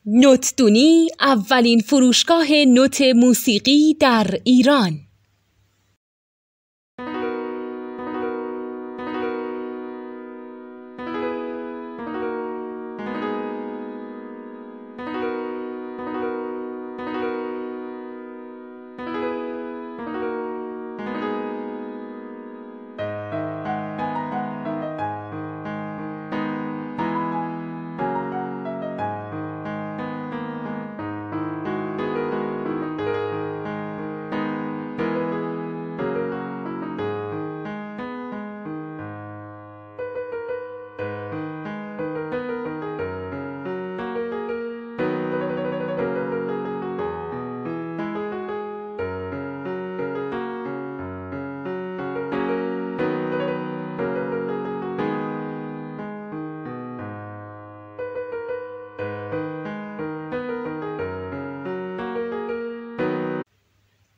نوتدونی اولین فروشگاه نوت موسیقی در ایران.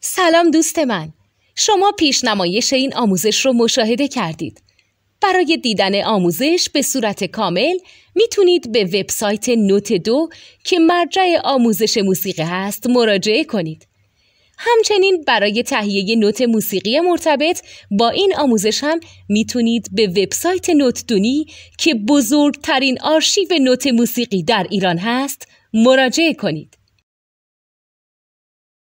سلام دوست من، شما پیشنمایش این آموزش رو مشاهده کردید. برای دیدن آموزش به صورت کامل میتونید به وبسایت نوت 2 که مرجع آموزش موسیقی هست مراجعه کنید. همچنین برای تهیه نوت موسیقی مرتبط با این آموزش هم میتونید به وبسایت نوتدونی که بزرگترین آرشیو نوت موسیقی در ایران هست مراجعه کنید.